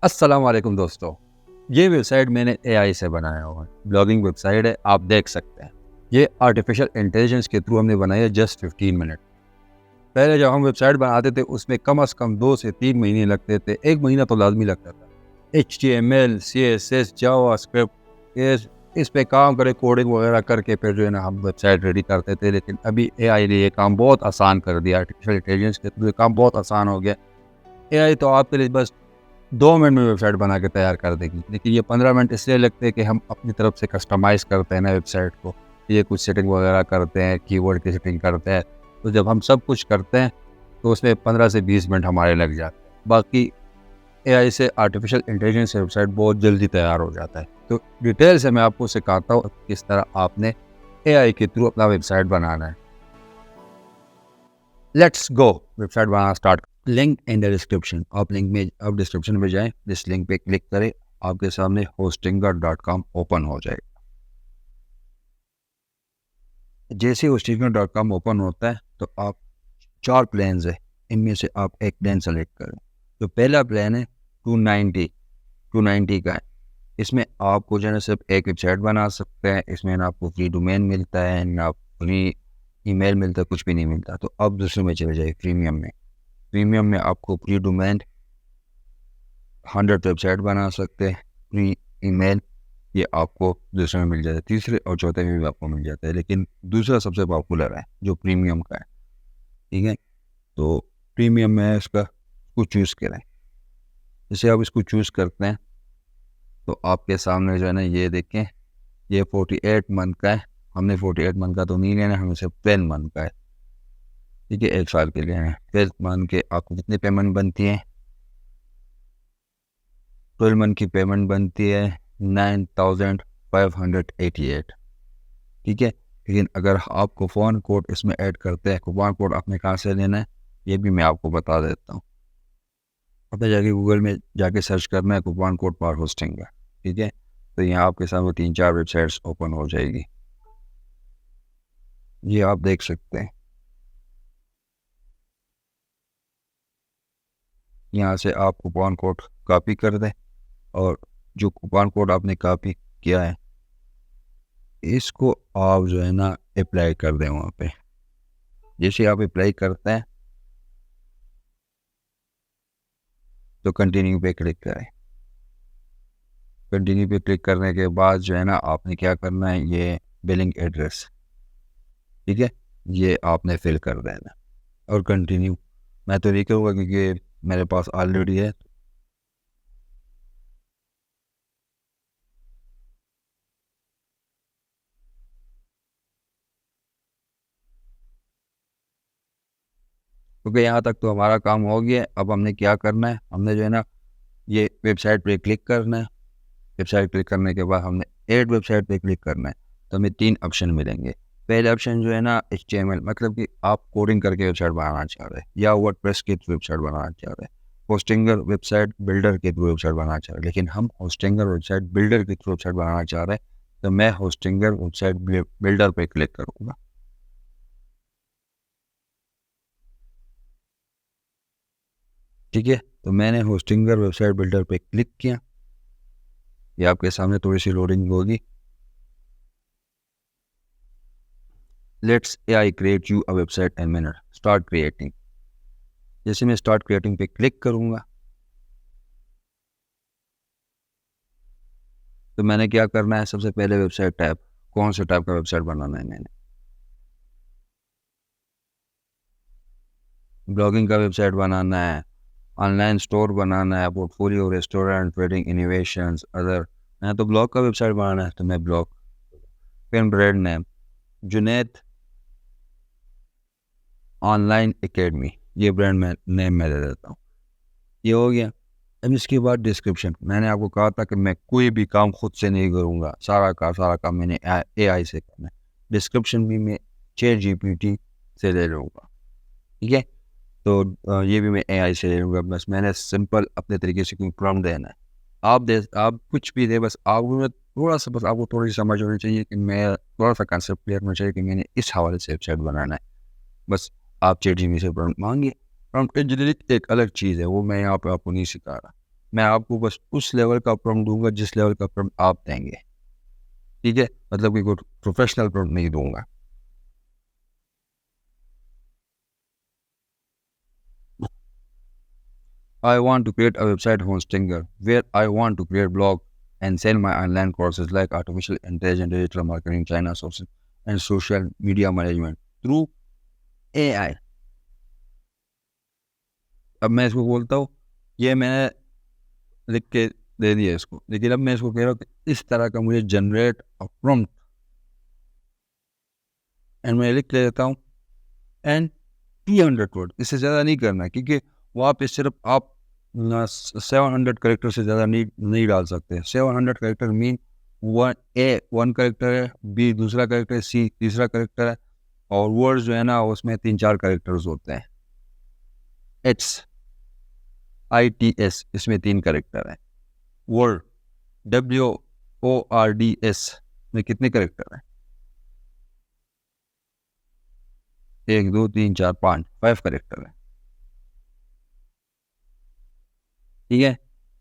अस्सलाम वालेकुम दोस्तों। ये वेबसाइट मैंने एआई से बनाया हुआ है। ब्लॉगिंग वेबसाइट है, आप देख सकते हैं। ये आर्टिफिशियल इंटेलिजेंस के थ्रू हमने बनाई है जस्ट 15 मिनट। पहले जब हम वेबसाइट बनाते थे उसमें कम से कम 2 से 3 महीने लगते थे। 1 महीना तो लाज़मी लगता था। HTML, CSS, जावास्क्रिप्ट इस पे काम करे, कोडिंग वगैरह करके फिर जो है ना हम वेबसाइट रेडी करते थे। लेकिन अभी एआई ने ये काम बहुत आसान कर दिया। आर्टिफिशियल इंटेलिजेंस के थ्रू ये काम बहुत आसान हो गया। एआई तो आपके लिए बस 2 मिनट में वेबसाइट बना के तैयार कर देगी। लेकिन ये 15 मिनट इसलिए लगते हैं कि हम अपनी तरफ से कस्टमाइज़ करते हैं ना वेबसाइट को। ये कुछ सेटिंग वगैरह करते हैं, कीवर्ड की सेटिंग करते हैं। तो जब हम सब कुछ करते हैं तो उसमें 15 से 20 मिनट हमारे लग जाते हैं। बाकी एआई से आर्टिफिशियल इंटेलिजेंस से वेबसाइट बहुत जल्दी तैयार हो जाता है। तो डिटेल से मैं आपको सिखाता हूँ किस तरह आपने एआई के थ्रू अपना वेबसाइट बनाना है। Let's go website banana start. Link in the description. आप डिस्क्रिप्शन में जाएं, इस लिंक पे क्लिक करें, आपके सामने hostinger.com ओपन हो जाएगा। जैसे hostinger.com ओपन होता है तो आप 4 प्लान्स है, इनमें से आप एक प्लान सेलेक्ट करें। तो पहला प्लान है 290 का है। इसमें आपको जो है ना सिर्फ एक वेबसाइट बना सकते हैं। इसमें ना आपको फ्री डोमेन मिलता है, ना फ्री ईमेल मिलता है, कुछ भी नहीं मिलता। तो अब दूसरे में चले जाए प्रीमियम में आपको फ्री डोमेन 100 वेबसाइट बना सकते हैं। फ्री ईमेल ये आपको दूसरे में मिल जाता है, तीसरे और चौथे में भी आपको मिल जाता है। लेकिन दूसरा सबसे पॉपुलर है जो प्रीमियम का है। ठीक है, तो प्रीमियम में इसको चूज़ करें। जैसे आप इसको चूज़ करते हैं तो आपके सामने जो है ना ये देखें, ये 48 मंथ का है। हमने 48 मंथ का तो नहीं लेना, हमें सिर्फ 12 मंथ का है। ठीक है, 1 साल के लिए है। 12 मंथ के आपको कितनी पेमेंट बनती है? 12 मंथ की पेमेंट बनती है 9588। ठीक है, लेकिन अगर आप कूपन कोड इसमें ऐड करते हैं, कूपन कोड आपने कहाँ से लेना है ये भी मैं आपको बता देता हूँ। आपने जाके गूगल में जाके सर्च करना है कूपन कोड पावर होस्टिंग का। ठीक है, तो यहाँ आपके सामने 3-4 वेबसाइट्स ओपन हो जाएगी। ये आप देख सकते हैं। यहाँ से आप कूपन कोड कॉपी कर दें और जो कूपन कोड आपने कॉपी किया है इसको आप जो है ना अप्लाई कर दें वहाँ पे। जैसे आप अप्लाई करते हैं तो कंटिन्यू पे क्लिक करें। कंटिन्यू पे क्लिक करने के बाद जो है ना आपने क्या करना है, ये बिलिंग एड्रेस, ठीक है, ये आपने फिल कर देना और कंटिन्यू। मैं तो नहीं करूँगा क्योंकि मेरे पास ऑलरेडी है। क्योंकि यहाँ तक तो हमारा काम हो गया है। अब हमने क्या करना है, हमने जो है ना ये वेबसाइट पे क्लिक करना है। वेबसाइट क्लिक करने के बाद हमने ऐड वेबसाइट पे क्लिक करना है। तो हमें 3 ऑप्शन मिलेंगे। पहले ऑप्शन जो है ना HTML, मतलब कि आप कोडिंग करके वेबसाइट बनाना चाह रहे हैं या वर्डप्रेस के थ्रू वेबसाइट बनाना चाह रहे हैं। होस्टिंगर वेबसाइट बिल्डर के थ्रू वेबसाइट बनाना चाह रहे हैं, लेकिन हम होस्टिंगर वेबसाइट बिल्डर के थ्रू वेबसाइट बनाना चाह रहे हैं। तो मैं होस्टिंगर वेबसाइट बिल्डर पे क्लिक करूँगा। ठीक है, तो मैंने होस्टिंगर वेबसाइट बिल्डर पे क्लिक किया। ये आपके सामने थोड़ी सी लोडिंग होगी। Let's AI create you a website in minute, start creating. जैसे मैं स्टार्ट क्रिएटिंग पे क्लिक करूंगा तो मैंने क्या करना है, सबसे पहले वेबसाइट टाइप, कौन से टाइप का वेबसाइट बनाना है। मैंने ब्लॉगिंग का वेबसाइट बनाना है, ऑनलाइन स्टोर बनाना है, portfolio, restaurant, trading, innovations, other. मैं तो ब्लॉग का वेबसाइट बनाना है तो मैं ब्लॉग। फिर brand name Junaid online academy, ये ब्रांड नेम मैं दे देता हूँ। ये हो गया। अब इसके बाद डिस्क्रिप्शन। मैंने आपको कहा था कि मैं कोई भी काम खुद से नहीं करूँगा, सारा काम मैंने AI से करना है। डिस्क्रिप्शन भी मैं ChatGPT से ले लूँगा। ठीक है, तो ये भी मैं AI से ले लूँगा। बस मैंने सिंपल अपने तरीके से कोई प्रॉम्प्ट देना है। आप कुछ भी दे, बस आप थोड़ा सा, बस आपको थोड़ी सी समझ होनी चाहिए कि मैं थोड़ा सा कंसेप्ट क्लियर होना चाहिए कि मैंने इस हवाले से वेबसाइट बनाना है। बस आप ChatGPT से प्रॉम्प्ट मांगिए। प्रॉम्प्ट इंजीनियरिंग एक अलग चीज़ है, वो मैं यहाँ पे आपको नहीं सिखा रहा। मैं आपको बस उस लेवल का प्रॉम्प्ट दूंगा जिस लेवल का प्रॉम्प्ट आप देंगे, ठीक है, मतलब कि कोई प्रोफेशनल प्रॉम्प्ट नहीं दूंगा। I want to create a website hosting where I want to create blog and sell my online courses like artificial intelligence, digital marketing, China sourcing, and social media management through AI। अब मैं इसको बोलता हूँ, ये मैंने लिख के दे दिया इसको, लेकिन अब मैं इसको कह रहा हूँ कि इस तरह का मुझे जनरेट अ प्रॉम्प्ट, एंड मैं लिख के देता हूँ, एंड 300 वर्ड, इससे ज़्यादा नहीं करना, क्योंकि वहाँ पे सिर्फ आप 700 करेक्टर से ज़्यादा नहीं डाल सकते। 700 करेक्टर मीन वन करेक्टर है, बी दूसरा करेक्टर है, सी तीसरा करेक्टर है, और वर्ड्स जो है ना उसमें 3-4 करेक्टर्स होते हैं। HITS इसमें 3 करेक्टर है। वर्ड WORDS में कितने करेक्टर हैं? 1 2 3 4 5 करेक्टर है, ठीक है।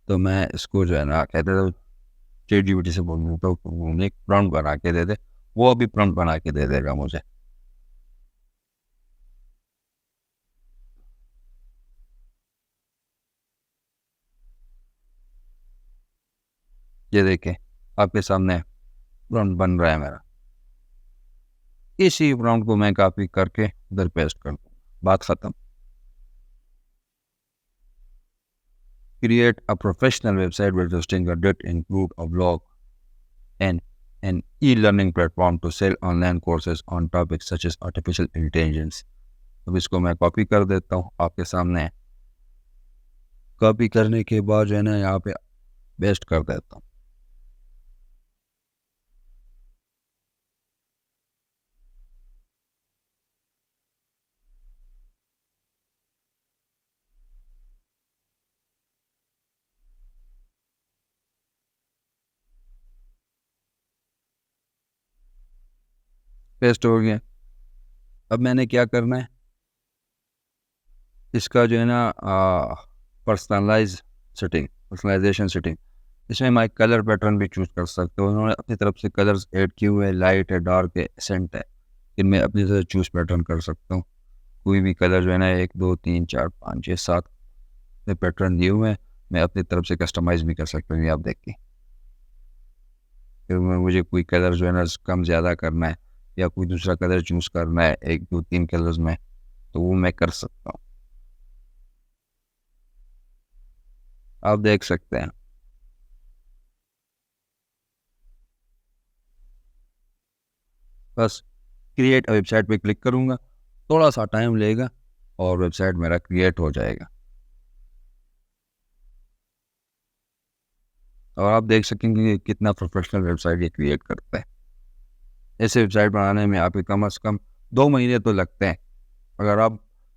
तो मैं इसको जो है ना कहते थे ChatGPT से बोलूँ तो उन्हें एक प्रॉम्प्ट बना के दे दे, वो अभी प्रॉम्प्ट बना के दे देगा मुझे। ये देखें आपके सामने प्रॉम्प्ट बन रहा है मेरा। इसी प्रॉम्प्ट को मैं कॉपी करके उधर पेस्ट कर दूँ, बात खत्म। Create a professional website with hosting that include a blog and an e-learning platform to sell online courses on topics such as artificial intelligence। अब इसको मैं कॉपी कर देता हूँ आपके सामने। कॉपी करने के बाद जो है ना यहाँ पे पेस्ट कर देता हूँ। पेस्ट हो गया। अब मैंने क्या करना है, इसका जो है ना पर्सनलाइजेशन सेटिंग, इसमें मैं कलर पैटर्न भी चूज कर सकते हो। उन्होंने अपनी तरफ से कलर्स ऐड किए हुए हैं, लाइट है, डार्क है, एसेंट है, इनमें अपनी तरह चूज पैटर्न कर सकता हूँ। कोई भी कलर जो है ना 1 2 3 4 5 6 7 में पैटर्न दिए हुए हैं, मैं अपनी तरफ से कस्टमाइज भी कर सकता हूँ। ये आप देखिए, फिर मुझे कोई कलर जो है ना कम ज़्यादा करना है या कोई दूसरा कलर चूज करना है 1 2 3 कलर्स में, तो वो मैं कर सकता हूँ। आप देख सकते हैं। बस क्रिएट वेबसाइट पे क्लिक करूँगा, थोड़ा सा टाइम लेगा और वेबसाइट मेरा क्रिएट हो जाएगा। और आप देख सकेंगे कि कितना प्रोफेशनल वेबसाइट ये क्रिएट करता है। ऐसे वेबसाइट बनाने में आपके कम से कम 2 महीने तो लगते हैं। अगर आप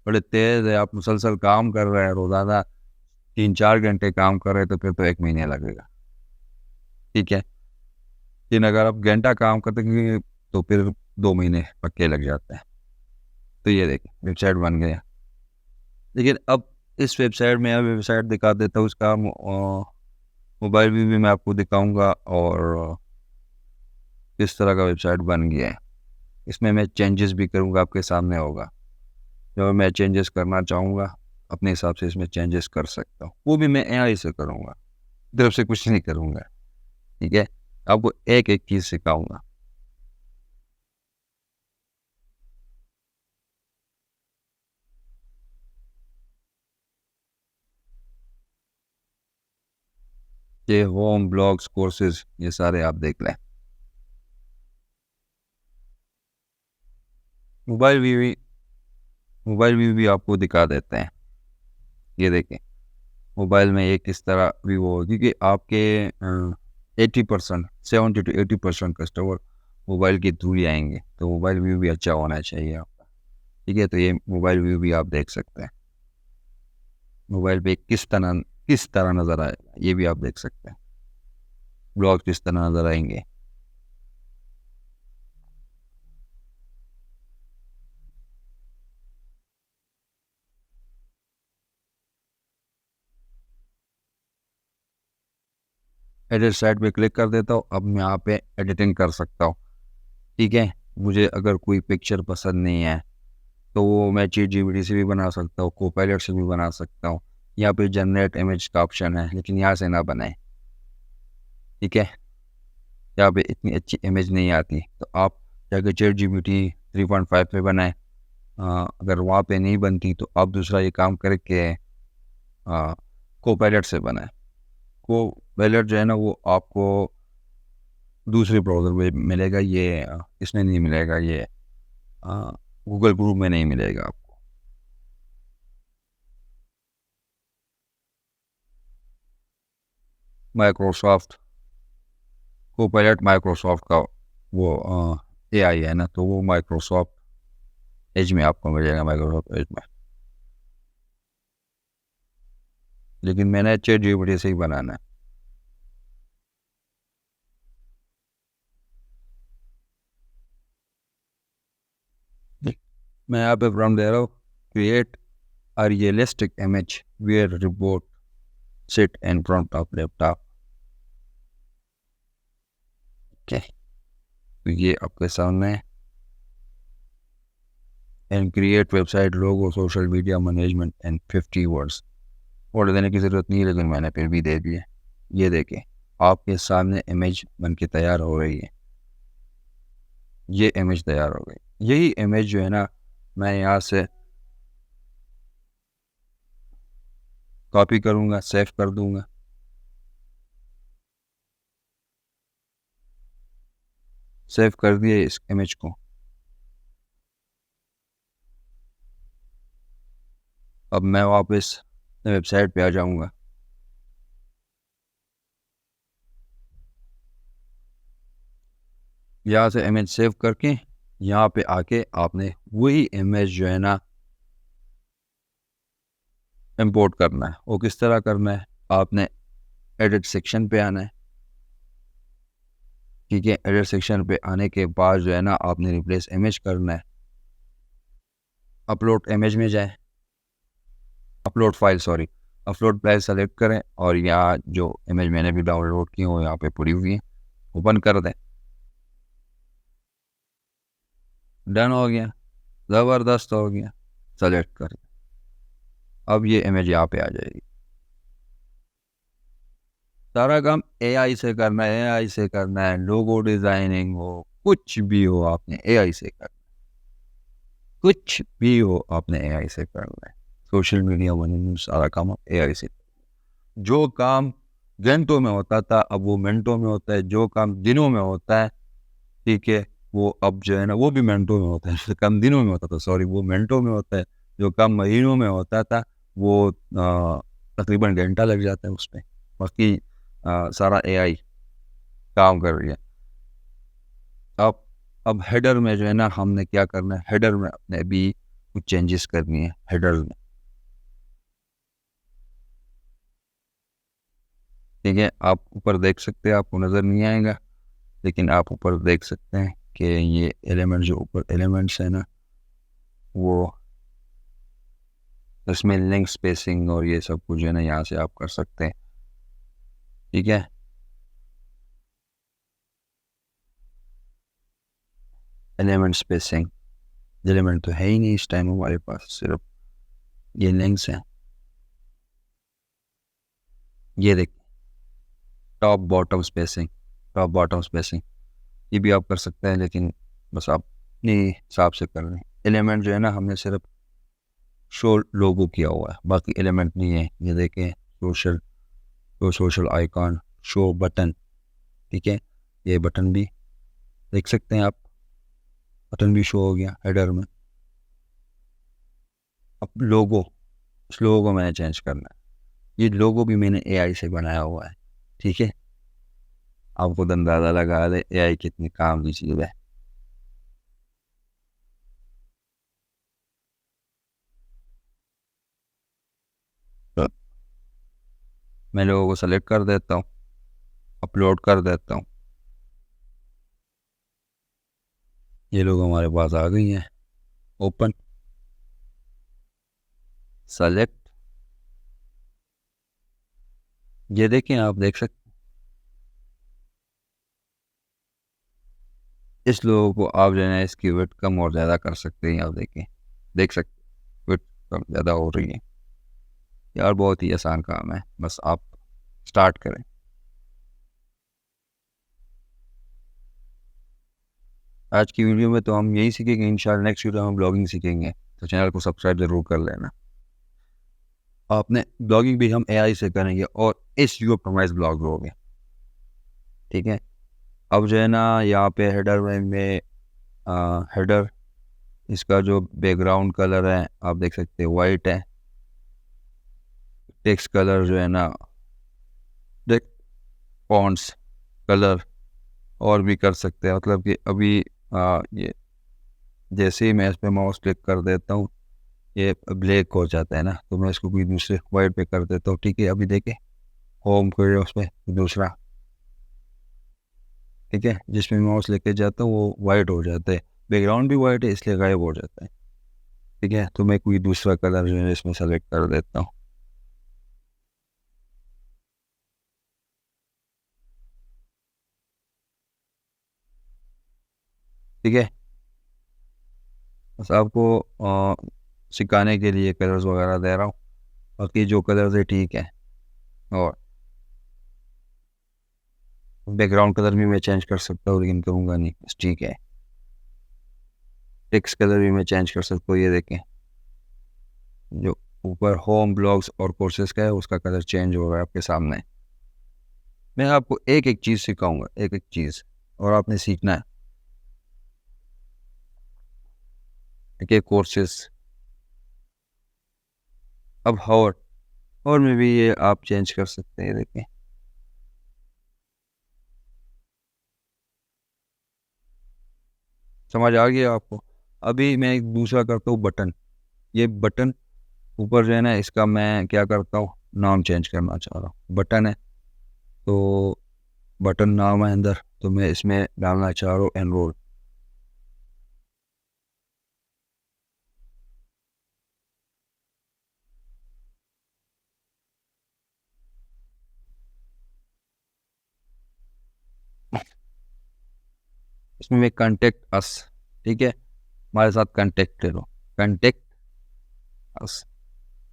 बड़े तेज़ है, आप मुसलसल काम कर रहे हैं, रोज़ाना 3-4 घंटे काम कर रहे हैं, तो फिर तो 1 महीने लगेगा, ठीक है। लेकिन अगर आप घंटा काम करते हैं तो फिर 2 महीने पक्के लग जाते हैं। तो ये देखिए वेबसाइट बन गया। लेकिन अब इस वेबसाइट में वेबसाइट दिखा देता हूँ, उसका मोबाइल व्यू भी मैं आपको दिखाऊंगा और किस तरह का वेबसाइट बन गया है। इसमें मैं चेंजेस भी करूंगा, आपके सामने होगा। जो मैं चेंजेस करना चाहूँगा अपने हिसाब से इसमें चेंजेस कर सकता हूँ, वो भी मैं AI से करूँगा, तरफ से कुछ नहीं करूँगा, ठीक है। आपको एक एक चीज़ सिखाऊंगा। ये होम ब्लॉग्स कोर्सेज ये सारे आप देख लें। मोबाइल व्यू भी आपको दिखा देते हैं। ये देखें मोबाइल में ये किस तरह व्यू हो, क्योंकि आपके 80% 70 to 80% कस्टमर मोबाइल के थ्रू ही आएंगे, तो मोबाइल व्यू भी अच्छा होना चाहिए आपका, ठीक है। तो ये मोबाइल व्यू भी आप देख सकते हैं, मोबाइल पे किस तरह नज़र आएगा ये भी आप देख सकते हैं, ब्लॉग किस तरह नज़र आएंगे। एडिट साइट पे क्लिक कर देता हूँ। अब मैं यहाँ पे एडिटिंग कर सकता हूँ। ठीक है, मुझे अगर कोई पिक्चर पसंद नहीं है तो वो मैं चैट जीपीटी से भी बना सकता हूँ, कोपायलट से भी बना सकता हूँ। यहाँ पे जनरेट इमेज का ऑप्शन है, लेकिन यहाँ से ना बनाए। ठीक है, यहाँ पे इतनी अच्छी इमेज नहीं आती, तो आप जाके चैट जीपीटी 3.5 पे बनाएं। अगर वहाँ पे नहीं बनती तो आप दूसरा ये काम करके कोपायलट से बनाएं। कोपायलट जो है ना वो आपको दूसरे ब्राउज़र में मिलेगा, ये इसमें नहीं मिलेगा, ये गूगल क्रोम में नहीं मिलेगा आपको। माइक्रोसॉफ्ट कोपायलट माइक्रोसॉफ्ट का वो एआई है ना, तो वो माइक्रोसॉफ्ट एज में आपको मिलेगा, माइक्रोसॉफ्ट एज में। लेकिन मैंने चैट जीपीटी से ही बनाना है। मैं यहाँ पे प्रॉम्प्ट दे रहा हूँ, create a realistic image where report sit in front of laptop. Okay, तो ये आपके सामने है। And create website logo social media management and 50 words. Order देने की ज़रूरत नहीं है, लेकिन मैंने फिर भी दे दिए। ये देखें, आपके सामने इमेज बन के तैयार हो रही है। ये इमेज तैयार हो गई। यही इमेज जो है ना, मैं यहाँ से कॉपी करूँगा, सेव कर दूँगा। सेव कर दिए इस इमेज को। अब मैं वापस वेबसाइट पे आ जाऊँगा। यहाँ से इमेज सेव करके यहाँ पे आके आपने वही इमेज जो है ना इंपोर्ट करना है। वो किस तरह करना है, आपने एडिट सेक्शन पे आना है। ठीक है, एडिट सेक्शन पे आने के बाद जो है ना आपने रिप्लेस इमेज करना है। अपलोड इमेज में जाए, upload file sorry, upload file select करें और यहाँ जो इमेज मैंने भी डाउनलोड की हो यहाँ पे पड़ी हुई है, ओपन कर दें। डन हो गया, ज़बरदस्त हो गया। सेलेक्ट कर, अब ये इमेज यहाँ पे आ जाएगी। सारा काम एआई से करना है, एआई से करना है। लोगो डिजाइनिंग हो, कुछ भी हो, आपने एआई से करना है। कुछ भी हो आपने एआई से करना है। सोशल मीडिया मैनेजमेंट सारा काम आप एआई से। जो काम घंटों में होता था अब वो मिनटों में होता है। जो काम दिनों में होता है, ठीक है, वो अब जो है ना वो भी मिनटों में होता है। कम दिनों में होता था, सॉरी, वो मिनटों में होता है। जो काम महीनों में होता था वो तकरीबन घंटा लग जाता है उसमें। बाकी सारा एआई काम कर रही है। अब हेडर में जो है ना हमने क्या करना है, हेडर में अपने भी कुछ चेंजेस करनी है। हेडर में ठीक है, आप ऊपर देख सकते हैं, आपको नज़र नहीं आएगा, लेकिन आप ऊपर देख सकते हैं कि ये एलिमेंट जो ऊपर एलिमेंट्स है ना वो इसमें लिंक स्पेसिंग और ये सब कुछ जो है ना यहाँ से आप कर सकते हैं। ठीक है, एलिमेंट स्पेसिंग, एलिमेंट तो है ही नहीं इस टाइम हमारे पास, सिर्फ ये लिंक्स हैं। ये देख, top bottom spacing, top bottom spacing ये भी आप कर सकते हैं, लेकिन बस आप अपने हिसाब से कर रहे हैं। एलिमेंट जो है ना हमने सिर्फ शो लोगो किया हुआ है, बाकी एलिमेंट नहीं है। ये देखें, सोशल, तो सोशल आइकॉन, शो बटन। ठीक है, ये बटन भी देख सकते हैं आप, बटन भी शो हो गया हेडर में। अब लोगो, इस लोगो को मैंने चेंज करना है। ये लोगो भी मैंने एआई से बनाया हुआ है। ठीक है, आपको अंदाजा लगा दे एआई कितनी काम की चीज़ है। तो मैं लोगों को सेलेक्ट कर देता हूँ, अपलोड कर देता हूँ। ये लोग हमारे पास आ गई हैं। ओपन, सेलेक्ट, ये देखें, आप देख सकते हैं इस लोगों को आप जो है ना इसकी विड्थ कम और ज़्यादा कर सकते हैं। आप देख सकते विड्थ कम ज़्यादा हो रही है यार। बहुत ही आसान काम है, बस आप स्टार्ट करें। आज की वीडियो में तो हम यही सीखेंगे, इंशाल्लाह नेक्स्ट वीडियो में हम ब्लॉगिंग सीखेंगे, तो चैनल को सब्सक्राइब ज़रूर कर लेना। आपने ब्लॉगिंग भी हम एआई से करेंगे और इस यू ऑप्टिमाइज ब्लॉग होंगे, ठीक है। अब जो है ना यहाँ पे हेडर में हेडर इसका जो बैकग्राउंड कलर है आप देख सकते हैं वाइट है। टेक्स्ट कलर जो है ना देख फॉन्ट्स कलर और भी कर सकते हैं, मतलब कि अभी ये जैसे ही मैं इस पर माउस क्लिक कर देता हूँ ये ब्लैक हो जाता है ना, तो मैं इसको कोई दूसरे वाइट पे कर देता हूँ, ठीक है। अभी देखे होम को उस पर दूसरा, ठीक है, जिसमें माउस लेके जाता हूँ वो वाइट हो जाता है, बैकग्राउंड भी वाइट है इसलिए गायब हो जाता है, ठीक है। तो मैं कोई दूसरा कलर जो है इसमें सेलेक्ट कर देता हूँ, ठीक है। बस आपको सिखाने के लिए कलर्स वगैरह दे रहा हूँ, बाकी जो कलर्स है ठीक है। और बैकग्राउंड कलर भी मैं चेंज कर सकता हूँ लेकिन करूँगा नहीं, बस ठीक है। टेक्स्ट कलर भी मैं चेंज कर सकता हूँ, ये देखें जो ऊपर होम ब्लॉग्स और कोर्सेज का है उसका कलर चेंज हो रहा है आपके सामने। मैं आपको एक एक चीज़ सिखाऊंगा, एक एक चीज़, और आपने सीखना है, ठीक है। कोर्सेज अब और में भी ये आप चेंज कर सकते हैं, देखें समझ आ गया आपको। अभी मैं एक दूसरा करता हूँ बटन, ये बटन ऊपर जो है ना इसका मैं क्या करता हूँ नाम चेंज करना चाह रहा हूँ। बटन है तो बटन नाम है अंदर, तो मैं इसमें डालना चाह रहा हूँ एनरोल। इसमें मैं कंटेक्ट अस, ठीक है, हमारे साथ कंटेक्ट करो, कंटेक्ट अस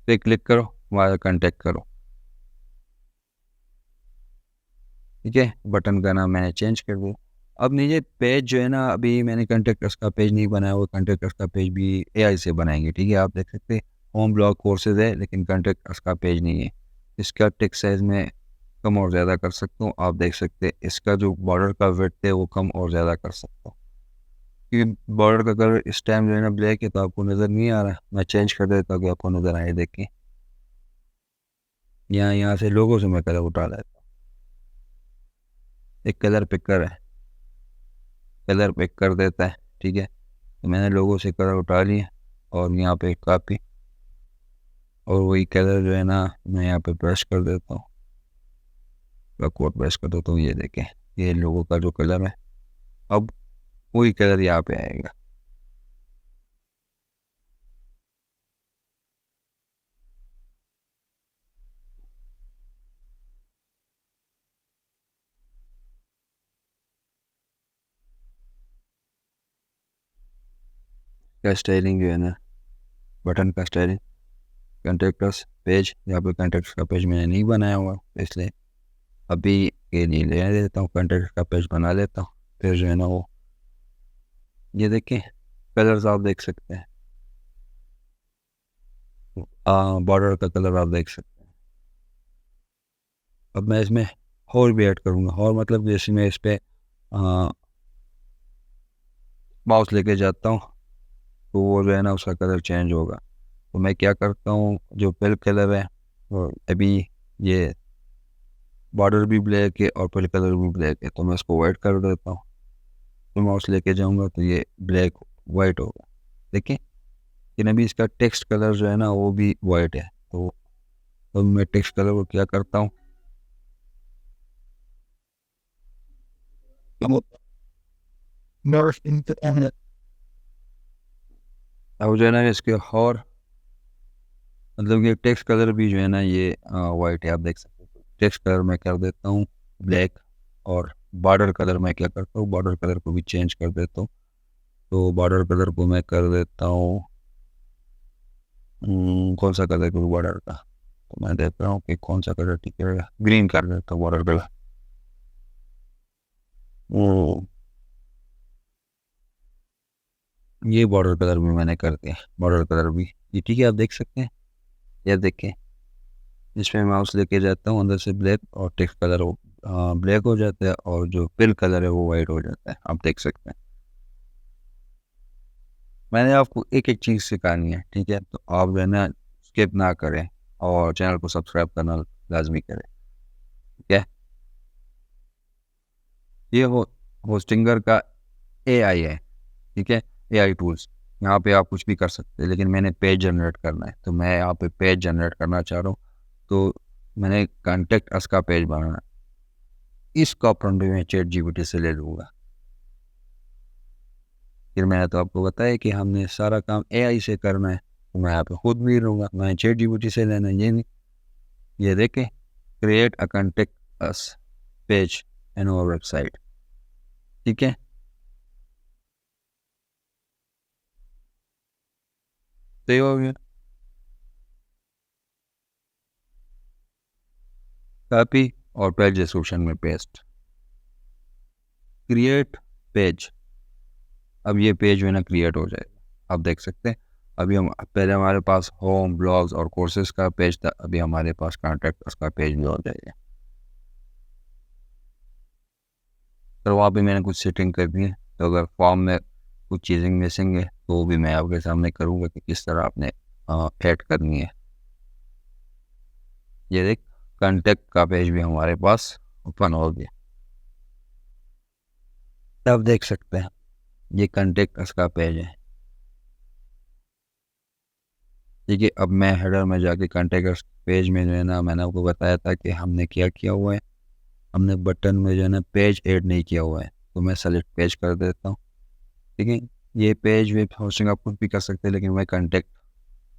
पे क्लिक करो, हमारा कंटेक्ट करो, ठीक है। बटन का नाम मैंने चेंज कर दिया। अब नीचे पेज जो है ना अभी मैंने कंटेक्ट अस का पेज नहीं बनाया हुआ, कंटेक्ट अस का पेज भी एआई से बनाएंगे, ठीक है। आप देख सकते हैं होम ब्लॉग कोर्सेज है लेकिन कंटेक्ट अस का पेज नहीं है। इसका टेक्स्ट साइज में कम और ज़्यादा कर सकता हूँ, आप देख सकते हैं इसका जो बॉर्डर का विड्थ है वो कम और ज़्यादा कर सकता हूँ, क्योंकि बॉर्डर का कलर इस टाइम जो है ना ब्लैक है तो आपको नज़र नहीं आ रहा, मैं चेंज कर देता हूँ कि आपको नज़र आए। देखें यहाँ से लोगों से मैं कलर उठा लेता हूँ, एक कलर पिकर है, कलर पिक कर देता है, ठीक है। तो मैंने लोगों से कलर उठा लिया और यहाँ पे कापी, और वही कलर जो है ना मैं यहाँ पे ब्रश कर देता हूँ, कोट ब्रश कर देता हूँ, ये देखें ये लोगों का जो कलर है अब वही कलर यहाँ पे आएगा। का स्टाइलिंग जो है ना बटन का स्टाइलिंग कंटेक्टर्स पेज, यहाँ पे कंटेक्ट्स का पेज मैंने नहीं बनाया हुआ इसलिए अभी ये नहीं ले लेता हूँ, कंटेक्ट का पेज बना लेता हूँ। फिर जो है ना वो ये देखें कलर्स आप देख सकते हैं, बॉर्डर का कलर आप देख सकते हैं। अब मैं इसमें और भी ऐड करूँगा, और मतलब जैसे मैं इस पर माउस लेके जाता हूँ तो वो जो है ना उसका कलर चेंज होगा। तो मैं क्या करता हूँ जो पिल कलर है वो अभी ये बॉर्डर भी ब्लैक है और पिल कलर भी ब्लैक है, तो मैं इसको वाइट कर देता हूँ। तो माउस लेके जाऊँगा तो ये ब्लैक वाइट होगा, देखिए। लेकिन अभी इसका टेक्स्ट कलर जो है ना वो भी वाइट है, तो मैं टेक्स्ट कलर को क्या करता हूँ अब जो है ना इसके और मतलब कि टेक्स्ट कलर भी जो है ना ये वाइट है, आप देख सकते हो। टेक्स्ट कलर मैं कर देता हूँ ब्लैक और बॉर्डर कलर मैं क्या करता हूँ, बॉर्डर कलर को भी चेंज कर देता हूँ। तो बॉर्डर कलर को मैं कर देता हूँ कौन सा कलर करूँ बॉर्डर का, तो मैं देख रहा हूँ कि कौन सा कलर ठीक रहेगा, ग्रीन कर देता हूँ बॉर्डर कलर। वो ये बॉर्डर कलर भी मैंने कर दिया, बॉर्डर कलर भी ये ठीक है, आप देख सकते हैं। ये देखें, इसमें माउस लेके जाता हूँ अंदर से ब्लैक और टेक्स्ट कलर हो ब्लैक हो जाता है और जो फिल कलर है वो वाइट हो जाता है, आप देख सकते हैं। मैंने आपको एक एक चीज़ सिखानी है, ठीक है, तो आप जो है ना स्किप ना करें और चैनल को सब्सक्राइब करना लाजमी करें, ठीक है। ये होस्टिंगर का एआई है, ठीक है, एआई टूल्स। यहाँ पे आप कुछ भी कर सकते हैं, लेकिन मैंने पेज जनरेट करना है, तो मैं यहाँ पे पेज जनरेट करना चाह रहा हूँ। तो मैंने कॉन्टेक्ट अस का पेज बनाना है, इसका प्रॉम्प्ट भी मैं चैट जीपीटी से ले लूँगा। फिर मैंने तो आपको बताया कि हमने सारा काम एआई से करना है, तो मैं यहाँ पे खुद भी रहूँगा, मैं चैट जीपीटी से लेना है, ये नहीं। ये देखें, create a contact us page in our website, ठीक है। तो ये हो गया, कॉपी और पेज डिस्क्रिप्शन में पेस्ट, क्रिएट पेज। अब ये पेज जो है ना क्रिएट हो जाएगा, आप देख सकते हैं। अभी हम पहले हमारे पास होम ब्लॉग्स और कोर्सेज का पेज था, अभी हमारे पास कॉन्टैक्ट उसका पेज भी हो जाएगा। तो वहाँ पे मैंने कुछ सेटिंग कर दी है, तो अगर फॉर्म में कुछ चीज़ें मिसिंग है तो वो भी मैं आपके सामने करूँगा कि किस तरह आपने ऐड करनी है। ये देख, कॉन्टैक्ट का पेज भी हमारे पास ओपन हो गया, आप देख सकते हैं। ये कॉन्टैक्ट उसका पेज है, ठीक है। अब मैं हेडर में जाके कॉन्टैक्ट पेज में जो है ना, मैंने आपको बताया था कि हमने क्या किया हुआ है, हमने बटन में जो है ना पेज ऐड नहीं किया हुआ है, तो मैं सेलेक्ट पेज कर देता हूँ, ठीक है। ये पेज वेब होस्टिंग आप खुद भी कर सकते हैं, लेकिन मैं कॉन्टैक्ट,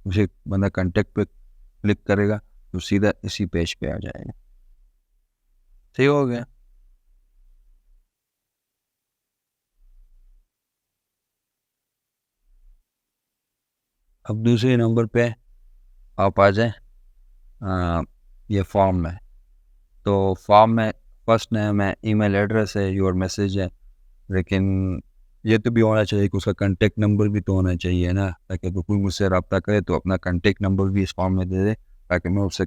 उसे बंदा कॉन्टैक्ट पे क्लिक करेगा तो सीधा इसी पेज पे आ जाएगा। सही हो गया। अब दूसरे नंबर पे आप आ जाए, ये फॉर्म में। तो फॉर्म में फर्स्ट नेम है, ईमेल एड्रेस है, योर मैसेज है, लेकिन ये तो भी होना चाहिए कि उसका कॉन्टेक्ट नंबर भी तो होना चाहिए ना, ताकि तो कोई मुझसे रब्ता करे तो अपना कॉन्टेक्ट नंबर भी इस फॉर्म में दे दे, ताकि मैं उस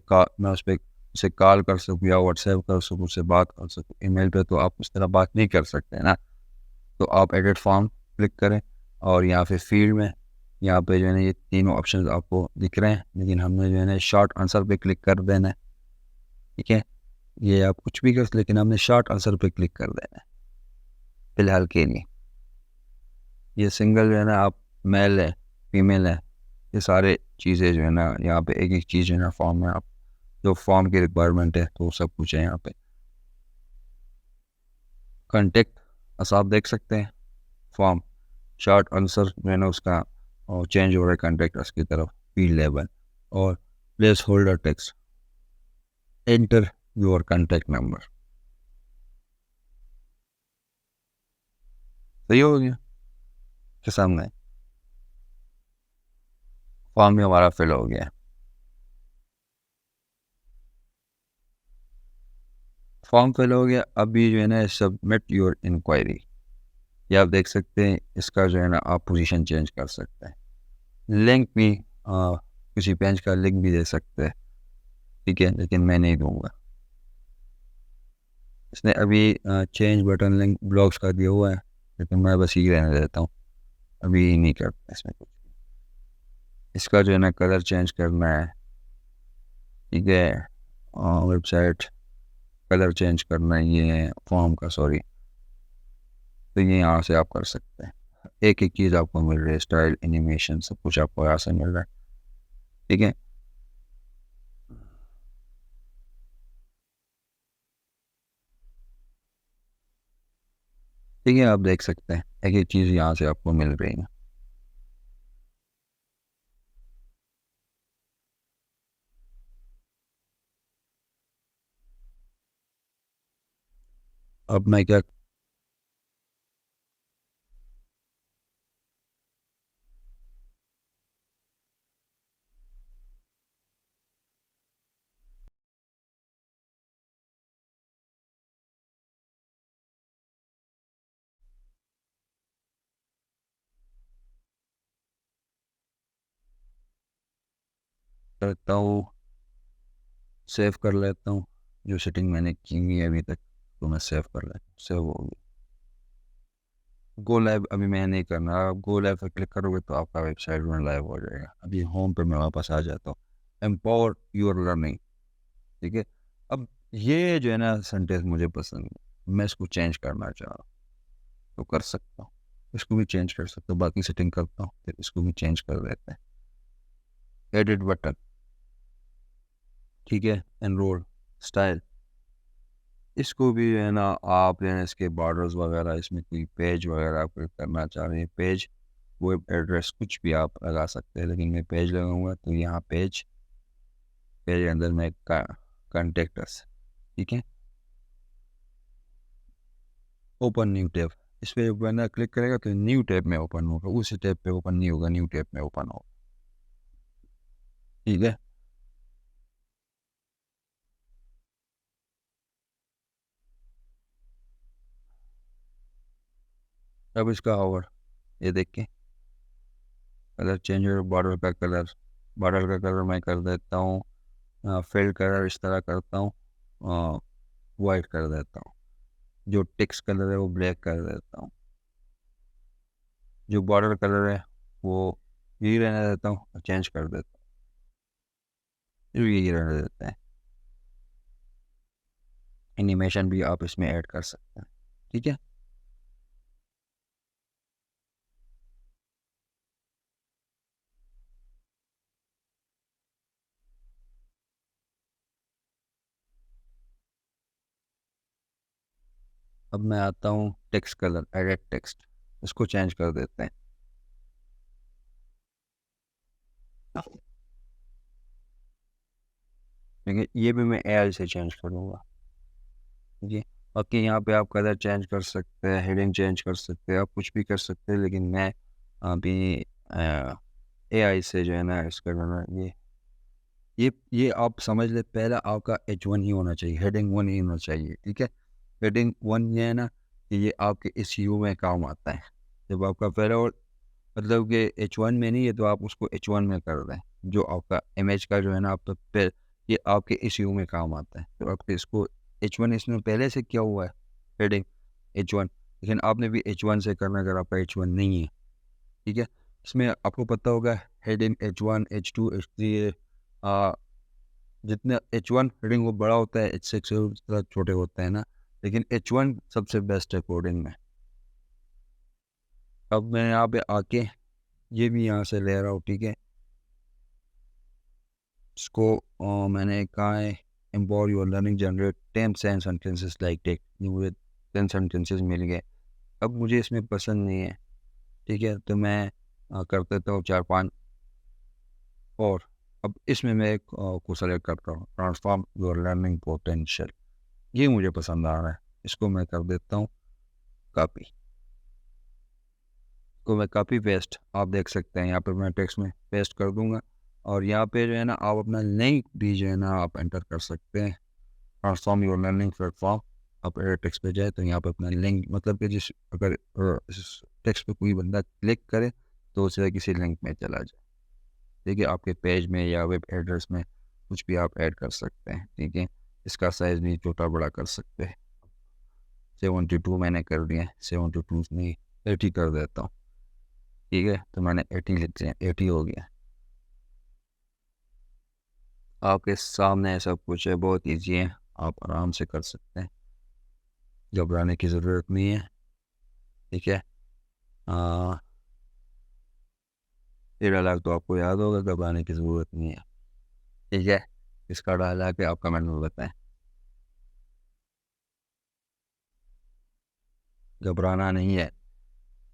पर उसे कॉल कर सकूँ या व्हाट्सएप कर सकूँ, उससे बात कर सकूँ। ईमेल पे तो आप उस तरह बात नहीं कर सकते ना। तो आप एडिट फॉर्म क्लिक करें और यहाँ पे फील्ड में, यहाँ पे जो है ना ये तीनों ऑप्शन आपको दिख रहे हैं, लेकिन हमने जो है ना शॉर्ट आंसर पे क्लिक कर देना है, ठीक है। ये आप कुछ भी कर, लेकिन हमने शॉर्ट आंसर पे क्लिक कर देना है फिलहाल के लिए। ये सिंगल जो है ना, आप मेल है, फीमेल है, ये सारे चीज़ें जो है ना यहाँ पे एक एक चीज़ जो है ना फॉर्म में, आप जो फॉर्म की रिक्वायरमेंट है तो सब कुछ है यहाँ पे। कॉन्टेक्ट बस आप देख सकते हैं, फॉर्म शॉर्ट आंसर जो है ना उसका और चेंज हो रहा है कॉन्टेक्ट की तरफ, फील्ड लेवल और place holder text, enter your contact number. सही हो गया के सामने, फॉर्म भी हमारा फिल हो गया। फॉर्म फिल हो गया, अभी जो है ना सबमिट योर इंक्वायरी, ये आप देख सकते हैं। इसका जो है ना आप पोजीशन चेंज कर सकते हैं, लिंक भी किसी पेज का लिंक भी दे सकते हैं, ठीक है, लेकिन मैं नहीं दूंगा। इसने अभी चेंज बटन लिंक ब्लॉग्स का दिया हुआ है, लेकिन मैं बस ही रहने देता हूँ, अभी नहीं करता इसमें कुछ। इसका जो है ना कलर चेंज करना है, ठीक है, वेबसाइट कलर चेंज करना है, ये फॉर्म का, सॉरी। तो ये यहाँ से आप कर सकते हैं, एक एक चीज़ आपको मिल रही है, स्टाइल एनिमेशन सब कुछ आपको यहाँ से मिल रहा है, ठीक है। ठीक है, आप देख सकते हैं एक एक चीज़ यहाँ से आपको मिल रही है। अब मैं क्या करता हूँ, सेव कर लेता हूँ। जो सेटिंग मैंने की हुई है अभी तक, तो मैं सेव कर लेता हूँ, सेव हो गई। गो लाइव अभी मैं नहीं करना, आप गो लाइव पर क्लिक करोगे तो आपका वेबसाइट में लाइव हो जाएगा। अभी होम पे मैं वापस आ जाता हूँ। एम्पावर योर लर्निंग, ठीक है। अब ये जो है ना सेंटेंस मुझे पसंद है, मैं इसको चेंज करना चाह रहा हूँ तो कर सकता हूँ। इसको भी चेंज कर सकता हूँ, बाकी सेटिंग करता हूँ फिर इसको भी चेंज कर देते हैं। एडिट बटन, ठीक है। एनरोल स्टाइल, इसको भी है ना आप जो है इसके बॉर्डर्स वगैरह, इसमें कोई पेज वगैरह आप करना चाह रहे हैं, पेज वेब एड्रेस कुछ भी आप लगा सकते हैं, लेकिन मैं पेज लगाऊंगा तो यहाँ पेज, पेज के अंदर मैं कॉन्टेक्ट अस, ठीक है। ओपन न्यू टैब, इस पर बंदा क्लिक करेगा तो न्यू टैब में ओपन होगा, उसी टैब पे ओपन नहीं होगा, न्यू टैब में ओपन होगा, ठीक है। अब इसका ओवर ये देख के कलर चेंज हो, बॉर्डर का कलर, बॉर्डर का कलर मैं कर देता हूँ फिल कलर इस तरह करता हूँ, वाइट कर देता हूँ। जो टेक्स्ट कलर है वो ब्लैक कर देता हूँ। जो बॉर्डर कलर है वो यही रहने देता हूँ और चेंज कर देता हूँ, यही रहने देता है। एनिमेशन भी आप इसमें ऐड कर सकते हैं, ठीक है। अब मैं आता हूँ टेक्स्ट कलर, एडिट टेक्स्ट, इसको चेंज कर देते हैं। ठीक है, ये भी मैं एआई से चेंज करूँगा, जी। बाकी यहाँ पे आप कलर चेंज कर सकते हैं, हेडिंग चेंज कर सकते हैं, आप कुछ भी कर सकते हैं, लेकिन मैं अभी एआई से जो है ना इसका जो है ना ये आप समझ ले, पहला आपका H1 ही होना चाहिए, हेडिंग 1 ही होना चाहिए, ठीक है। हेडिंग 1 ये है ना कि ये आपके एसईओ में काम आता है। जब आपका पहला मतलब कि H1 में नहीं है तो आप उसको H1 में कर दें, जो आपका इमेज का जो है ना आप तो फिर ये आपके एसईओ में काम आता है, तो आपके इसको H1 इसमें पहले से क्या हुआ है, हेडिंग H1, लेकिन आपने भी H1 से करना अगर आपका H1 नहीं है, ठीक है। इसमें आपको पता होगा हेडिंग H1 H2 H3 जितने H1 हेडिंग वो बड़ा होता है, H6 थोड़ा छोटे होते हैं ना, लेकिन H1 सबसे बेस्ट है कोडिंग में। अब मैं यहाँ पे आके ये भी यहाँ से ले रहा हूँ, ठीक है। इसको मैंने कहा है empower your learning, generate 10 sentences like tech, मुझे 10 सेंटेंसेस मिल गए। अब मुझे इसमें पसंद नहीं है, ठीक है, तो मैं कर देता हूँ 4-5 और। अब इसमें मैं एक को सेलेक्ट करता हूँ, ट्रांसफॉर्म योर लर्निंग पोटेंशियल, ये मुझे पसंद आ रहा है, इसको मैं कर देता हूँ कॉपी। को मैं कॉपी पेस्ट आप देख सकते हैं, यहाँ पर मैं टेक्स्ट में पेस्ट कर दूंगा और यहाँ पे जो है ना आप अपना लिंक भी जो है ना आप एंटर कर सकते हैं, ट्रांसफॉर्म योर लर्निंग प्लेटफॉर्म। आप टेक्स्ट पे जाए तो यहाँ पे अपना लिंक, मतलब कि जिस अगर इस टेक्स्ट पे कोई बंदा क्लिक करे तो उसे किसी लिंक में चला जाए, ठीक है। आपके पेज में या वेब एड्रेस में कुछ भी आप ऐड कर सकते हैं, ठीक है। इसका साइज़ भी छोटा बड़ा कर सकते हैं। 72 मैंने कर दिया, 72 नहीं 80 कर देता हूँ, ठीक है। तो मैंने 80 लिख दिया, 80 हो गया। आपके सामने सब कुछ है, बहुत इजी है, आप आराम से कर सकते हैं, घबराने की ज़रूरत नहीं है, ठीक है। आ, ये डायलॉग तो आपको याद होगा, घबराने की ज़रूरत नहीं है, ठीक है। इसका डायलॉग है, आप कमेंट में बताएं, घबराना नहीं है,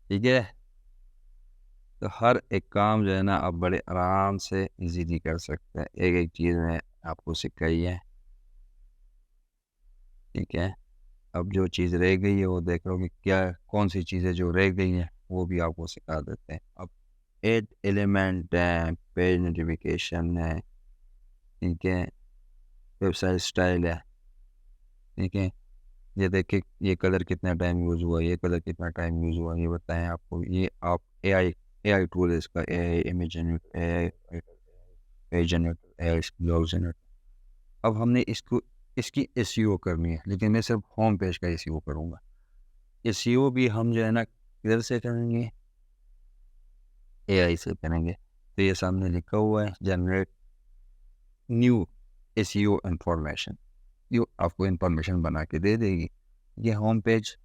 ठीक है। तो हर एक काम जो है ना आप बड़े आराम से इजीली कर सकते हैं, एक एक चीज़ में आपको सिखाई है, ठीक है। अब जो चीज़ रह गई है वो देख लो कि क्या कौन सी चीज़ें जो रह गई हैं वो भी आपको सिखा देते हैं। अब ऐड एलिमेंट है, पेज नोटिफिकेशन है, ठीक है, वेबसाइट स्टाइल है, ठीक है, ये देखिए ये कलर कितना टाइम यूज़ हुआ, ये कलर कितना टाइम यूज़ हुआ, ये बताएं आपको। ये आप एआई टूल है इसका, AI image generator, AI page generator, AI blog generator. अब हमने इसको इसकी एसईओ करनी है, लेकिन मैं सिर्फ होम पेज का एसईओ करूँगा। एसईओ भी हम जो है ना किधर से करेंगे, एआई से करेंगे। तो ये सामने लिखा हुआ है जनरेट न्यू एसईओ इंफॉर्मेशन, ये आपको इंफॉर्मेशन बना के दे देगी। ये home page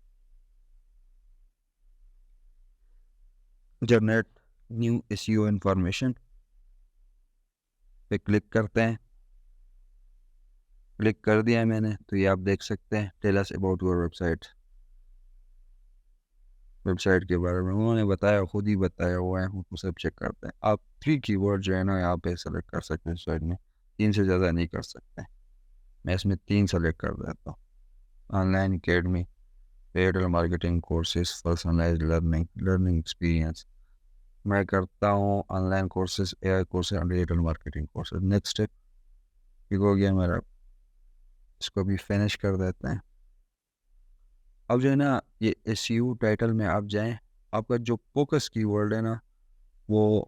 generate new SEO information पे क्लिक करते हैं। क्लिक कर दिया है मैंने, तो ये आप देख सकते हैं tell us about your website. Website के बारे में उन्होंने बताया, खुद ही बताया हुआ है, उनको सब चेक करते हैं। आप 3 कीवर्ड जो है ना यहाँ पे सेलेक्ट कर सकते हैं साइड में, 3 से ज़्यादा नहीं कर सकते। मैं इसमें 3 सेलेक्ट कर देता हूँ। Online academy, paid marketing courses, personalised learning experience. मैं करता हूँ ऑनलाइन कोर्सेज, एआई कोर्सेज और digital marketing courses. Next step ठीक हो गया मेरा, इसको भी फिनिश कर देते हैं। अब जो है ना ये एसईओ टाइटल में आप जाएं, आपका जो फोकस कीवर्ड है ना वो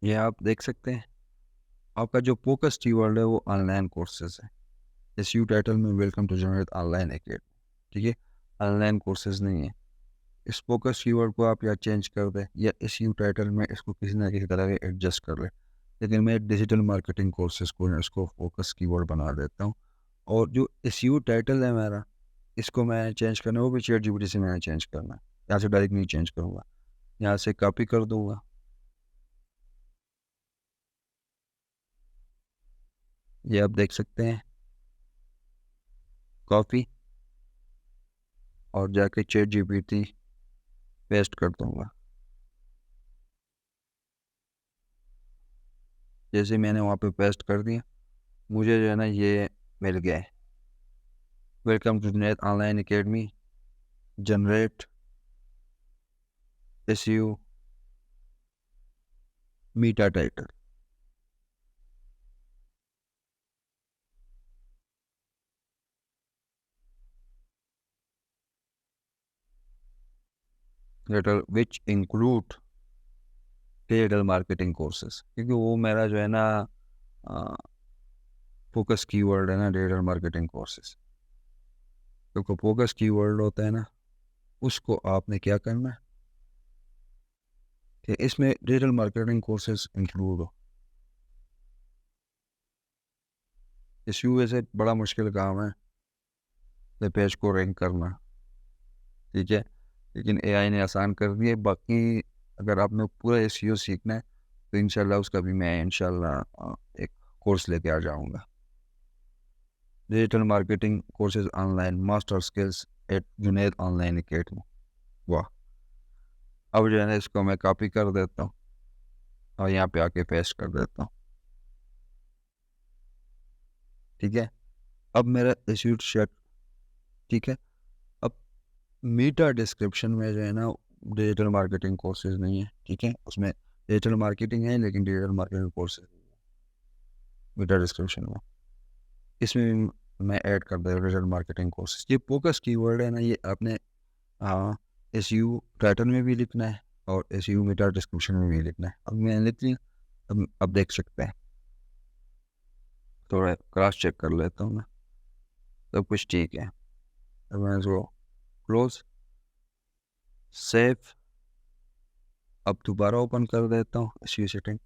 ये आप देख सकते हैं। आपका जो फोकस कीवर्ड है वो ऑनलाइन कोर्सेज है। एसईओ टाइटल में welcome to generate online academy, ठीक है, ऑनलाइन कोर्सेज नहीं है। इस फोकस कीवर्ड को आप या चेंज कर दें या एसईओ टाइटल में इसको किसी ना किसी तरह से एडजस्ट कर लें। लेकिन मैं डिजिटल मार्केटिंग कोर्सेज को इसको फोकस कीवर्ड बना देता हूँ। और जो एसईओ टाइटल है मेरा, इसको मैं चेंज करना है, वो भी चैट जीपीटी से मैंने चेंज करना है। यहाँ से डायरेक्ट नहीं चेंज करूँगा, यहाँ से कॉपी कर दूँगा, ये आप देख सकते हैं, कॉपी, और जाके चैट जीपीटी पेस्ट कर दूँगा। जैसे मैंने वहाँ पे पेस्ट कर दिया, मुझे जो है ना ये मिल गया है, welcome to net online academy generate SEO meta title. Title which include digital marketing courses, क्योंकि वो मेरा जो है ना फोकस कीवर्ड है ना, डिजिटल मार्केटिंग कोर्सेज। क्योंकि फोकस कीवर्ड होता है ना, उसको आपने क्या करना है कि इसमें डिजिटल मार्केटिंग कोर्सेज इंक्लूड हो। इस यू वैसे बड़ा मुश्किल काम है पेज को रैंक करना, ठीक है, लेकिन एआई ने आसान कर दिया। बाकी अगर आपने पूरा एसईओ सीखना है तो इंशाल्लाह उसका भी मैं इंशाल्लाह एक कोर्स लेके आ जाऊंगा। Digital marketing courses online master skills at Junaid online academy. वाह। अब जो है ना इसको मैं कॉपी कर देता हूँ और यहाँ पे आके पेस्ट कर देता हूँ, ठीक है। अब मेरा एसईओ सेट, ठीक है। अब मीटा डिस्क्रिप्शन में जो है ना डिजिटल मार्केटिंग कोर्सेज नहीं है, ठीक है, उसमें डिजिटल मार्केटिंग है लेकिन डिजिटल मार्केटिंग कोर्सेज मीटा डिस्क्रिप्शन में, इसमें मैं ऐड कर दे डिजिटल मार्केटिंग कोर्सेज। ये फोकस कीवर्ड है ना, ये आपने एसईओ टाइटल में भी लिखना है और एसईओ मीटा डिस्क्रिप्शन में भी लिखना है। अब मैं लिख लिया, अब देख सकते हैं, थोड़ा क्रॉस चेक कर लेता हूँ मैं, सब कुछ ठीक है। अब मैं इसको क्लोज, सेव, अब दोबारा ओपन कर देता हूँ एसईओ सेटिंग।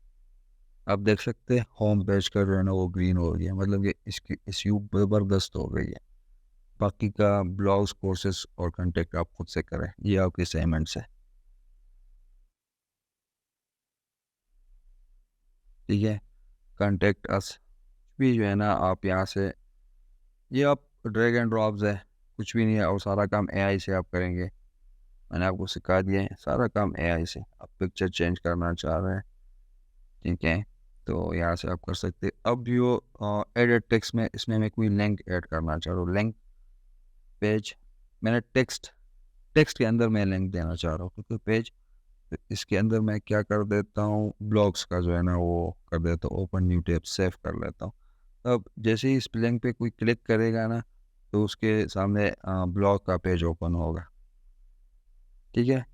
आप देख सकते हैं होम पेज का जो है ना वो ग्रीन हो गया, मतलब कि इसकी एसईओ ज़बरदस्त हो गई है। बाकी का ब्लॉग्स, कोर्सेज और कंटेक्ट आप खुद से करें, ये आपकी असाइनमेंट्स है, ठीक है। कंटेक्ट अस भी जो है ना आप यहाँ से, ये आप ड्रैग एंड ड्रॉप्स है, कुछ भी नहीं है, और सारा काम एआई से आप करेंगे। मैंने आपको सिखा दिया है सारा काम एआई से। आप पिक्चर चेंज करना चाह रहे हैं, ठीक है, तो यहाँ से आप कर सकते हैं। अब जो एडिट टेक्स्ट में इसमें मैं कोई लिंक ऐड करना चाह रहा हूँ, लिंक पेज, मैंने टेक्स्ट टेक्स्ट के अंदर मैं लिंक देना चाह रहा हूँ क्योंकि पेज, इसके अंदर मैं क्या कर देता हूँ, ब्लॉग्स का जो है ना वो कर देता हूँ, ओपन न्यू टैब सेव कर लेता हूँ। अब जैसे ही इस लिंक पे कोई क्लिक करेगा ना तो उसके सामने ब्लॉग का पेज ओपन होगा, ठीक है,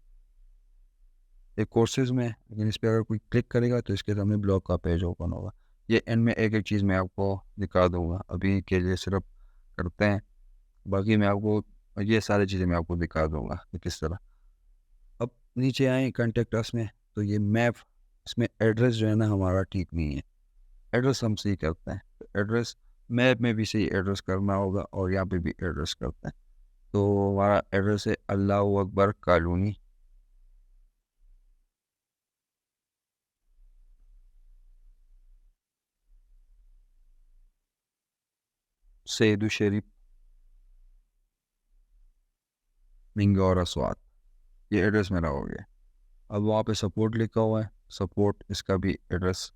एक कोर्सेज में, लेकिन इस पर अगर कोई क्लिक करेगा तो इसके सामने ब्लॉग का पेज ओपन होगा। ये एंड में एक एक चीज़ मैं आपको दिखा दूंगा, अभी के लिए सिर्फ करते हैं, बाकी मैं आपको ये सारी चीज़ें मैं आपको दिखा दूंगा कि किस तरह। अब नीचे आए कॉन्टेक्ट अस में, तो ये मैप, इसमें एड्रेस जो है ना हमारा ठीक नहीं है, एड्रेस हम सही करते हैं, तो एड्रेस मैप में भी सही एड्रेस करना होगा और यहाँ पे भी एड्रेस करते हैं। तो हमारा एड्रेस है अल्लाह अकबर कॉलोनी, सैयद शरीफ, मिंगौरा स्वात, ये एड्रेस मेरा हो गया। अब वहाँ पे सपोर्ट लिखा हुआ है, सपोर्ट, इसका भी एड्रेस,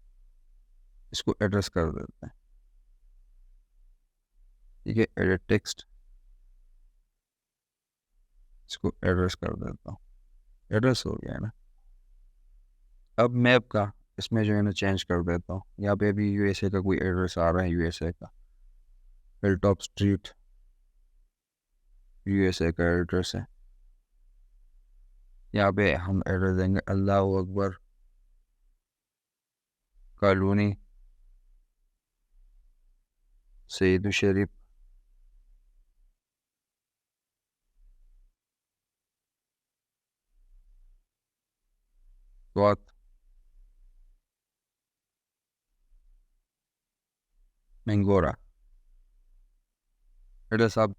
इसको एड्रेस कर देते हैं, ठीक है, एडिट टेक्स्ट, इसको एड्रेस कर देता हूँ, एड्रेस हो गया है ना। अब मैप का इसमें जो है ना चेंज कर देता हूँ, यहाँ पे अभी यूएसए का कोई एड्रेस आ रहा है, यूएसए का हिलटॉप स्ट्रीट, यूएसए का एड्रेस है, यहाँ पे हम एड्रेस देंगे अल्लाह अकबर कॉलोनी, सैयद शरीफ, स्वात, मिंगोरा, एड्रेस आप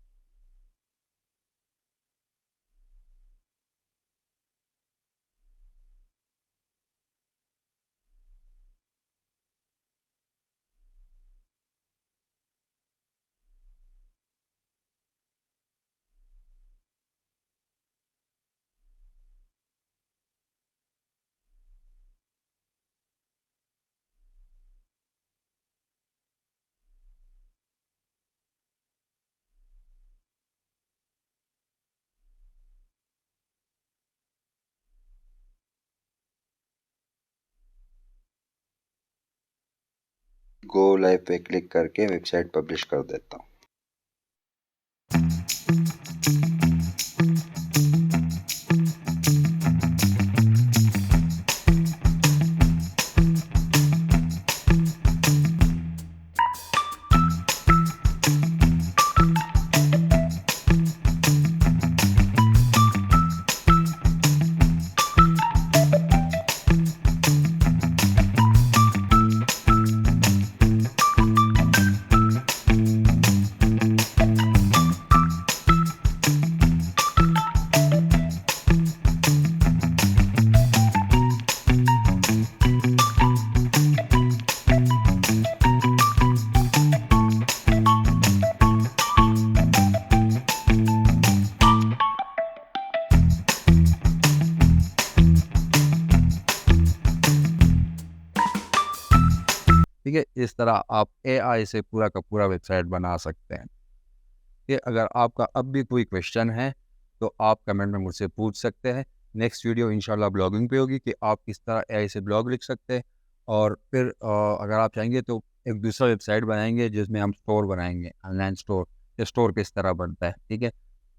गो लाइव पे क्लिक करके वेबसाइट पब्लिश कर देता हूँ। ठीक है, इस तरह आप एआई से पूरा का पूरा वेबसाइट बना सकते हैं। कि अगर आपका अब भी कोई क्वेश्चन है तो आप कमेंट में मुझसे पूछ सकते हैं। नेक्स्ट वीडियो इंशाल्लाह ब्लॉगिंग पे होगी कि आप किस तरह एआई से ब्लॉग लिख सकते हैं, और फिर अगर आप चाहेंगे तो एक दूसरा वेबसाइट बनाएंगे जिसमें हम स्टोर बनाएंगे, ऑनलाइन स्टोर, ये स्टोर किस तरह बनता है, ठीक है।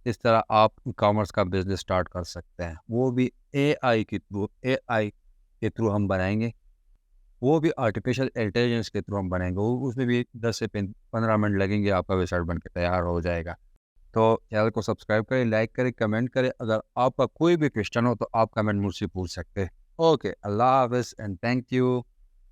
इस तरह आप ई कॉमर्स का बिजनेस स्टार्ट कर सकते हैं, वो भी एआई के थ्रू हम बनाएंगे, वो भी आर्टिफिशियल इंटेलिजेंस के थ्रू हम बनाएंगे, वो उसमें भी 10 से 15 मिनट लगेंगे, आपका वेबसाइट बन के तैयार हो जाएगा। तो चैनल को सब्सक्राइब करें, लाइक करें, कमेंट करें। अगर आपका कोई भी क्वेश्चन हो तो आप कमेंट मुझसे पूछ सकते हैं। ओके, अल्लाह हाफ़िज़ एंड थैंक यू।